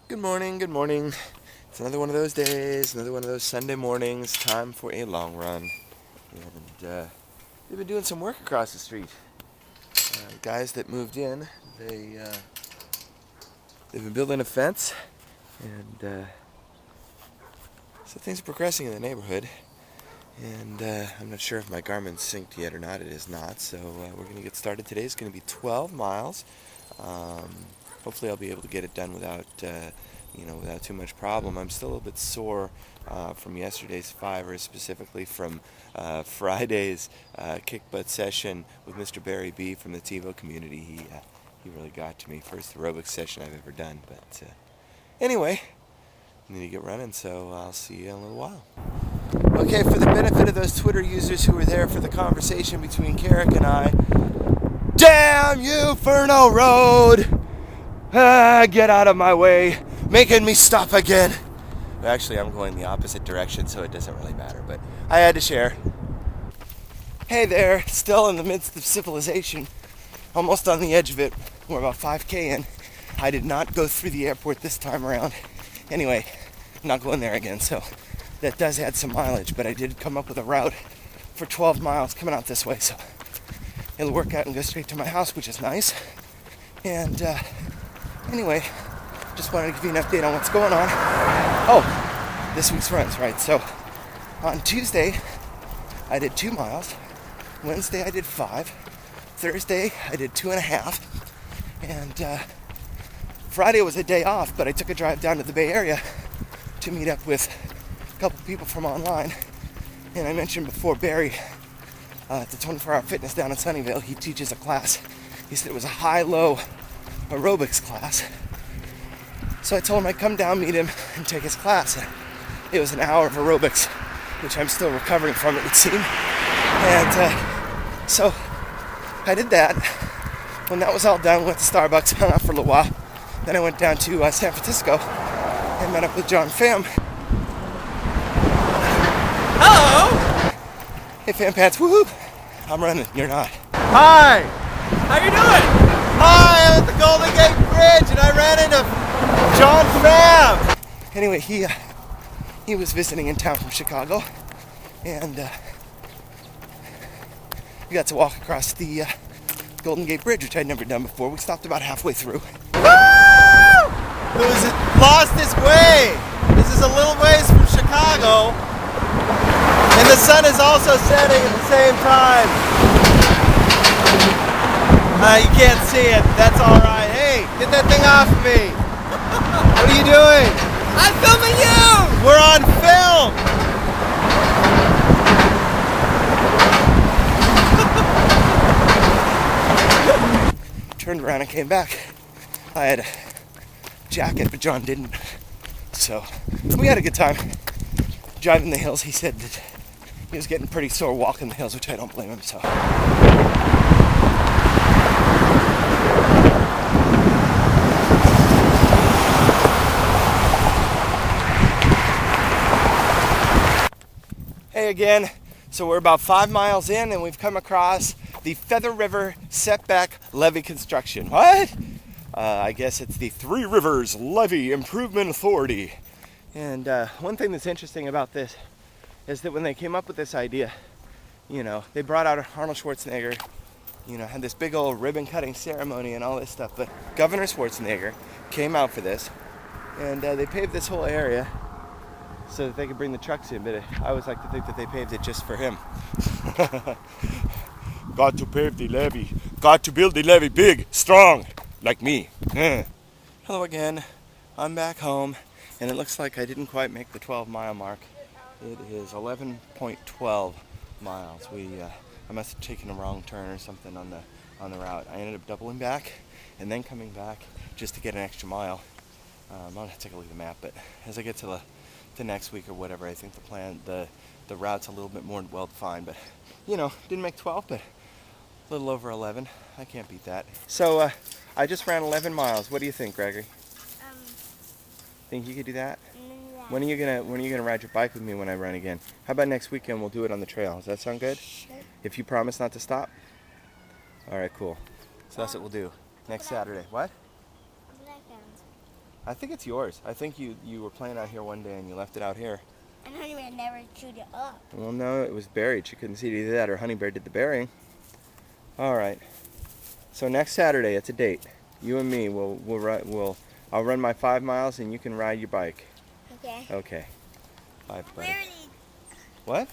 Good morning, good morning. It's another one of those days, another one of those Sunday mornings, time for a long run. And we've been doing some work across the street. Guys that moved in, they've been building a fence, and so things are progressing in the neighborhood. And I'm not sure if my Garmin's synced yet or not. It is not, so we're going to get started. Today is going to be 12 miles. Hopefully I'll be able to get it done without too much problem. I'm still a little bit sore from yesterday's 5ers, specifically from Friday's kick butt session with Mr. Barry B from the TiVo community. He really got to me. First aerobics session I've ever done. But anyway, I need to get running, so I'll see you in a little while. Okay, for the benefit of those Twitter users who were there for the conversation between Carrick and I, damn you, Furneaux Rd! Get out of my way, making me stop again. Actually, I'm going the opposite direction, so it doesn't really matter, but I had to share. Hey there, still in the midst of civilization, almost on the edge of it. We're about 5K in. I did not go through the airport this time around. Anyway, I'm not going there again, so that does add some mileage, but I did come up with a route for 12 miles coming out this way, so it'll work out and go straight to my house, which is nice. And anyway, just wanted to give you an update on what's going on. Oh, this week's runs, right? So on Tuesday, I did 2 miles. Wednesday, I did 5. Thursday, I did 2.5. And Friday was a day off, but I took a drive down to the Bay Area to meet up with a couple people from online. And I mentioned before, Barry at the 24-Hour Fitness down in Sunnyvale, he teaches a class. He said it was a high-low aerobics class. So I told him I'd come down, meet him, and take his class. It was an hour of aerobics, which I'm still recovering from, it would seem. And so I did that. When that was all done, went to Starbucks, hung out for a little while. Then I went down to San Francisco and met up with John Pham. Hello! Hey, phampants, woohoo! I'm running, you're not. Hi! How you doing? Hi, I'm at the Golden Gate Bridge and I ran into John Pham! Anyway, he was visiting in town from Chicago, and we got to walk across the Golden Gate Bridge, which I'd never done before. We stopped about halfway through. Woo! Who's lost his way? This is a little ways from Chicago, and the sun is also setting at the same time. You can't see it. That's all right. Hey, get that thing off of me. What are you doing? I'm filming you. We're on film. Turned around and came back. I had a jacket, but John didn't. So we had a good time driving the hills. He said that he was getting pretty sore walking the hills, which I don't blame him. So. Hey again. So we're about 5 miles in, and we've come across the Feather River Setback Levee Construction. What? I guess it's the Three Rivers Levee Improvement Authority. And one thing that's interesting about this is that when they came up with this idea, they brought out Arnold Schwarzenegger, had this big old ribbon cutting ceremony and all this stuff. But Governor Schwarzenegger came out for this, and they paved this whole area so that they could bring the trucks in. But I always like to think that they paved it just for him. Got to pave the levee. Got to build the levee big, strong, like me. Hello again. I'm back home, and it looks like I didn't quite make the 12-mile mark. It is 11.12 miles. I must have taken a wrong turn or something on the route. I ended up doubling back and then coming back just to get an extra mile. I'm gonna take a look at the map, but as I get to the next week or whatever, I think the route's a little bit more well defined. But didn't make 12, but a little over 11. I can't beat that. So I just ran 11 miles. What do you think, Gregory? Think you could do that? Yeah. When are you gonna ride your bike with me when I run again? How about next weekend we'll do it on the trail? Does that sound good? Sure. If you promise not to stop? All right, cool. So that's what we'll do next Saturday. What? I think it's yours. I think you were playing out here one day and you left it out here. And Honeybear never chewed it up. Well, no, it was buried. She couldn't see it, either that or Honeybear did the burying. All right. So next Saturday, it's a date. You and me, I'll run my 5 miles and you can ride your bike. Okay. Okay. Bye, We buddy. already, What?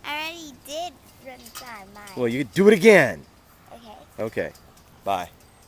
I already did run 5 miles. Well, you do it again. Okay. Okay. Bye.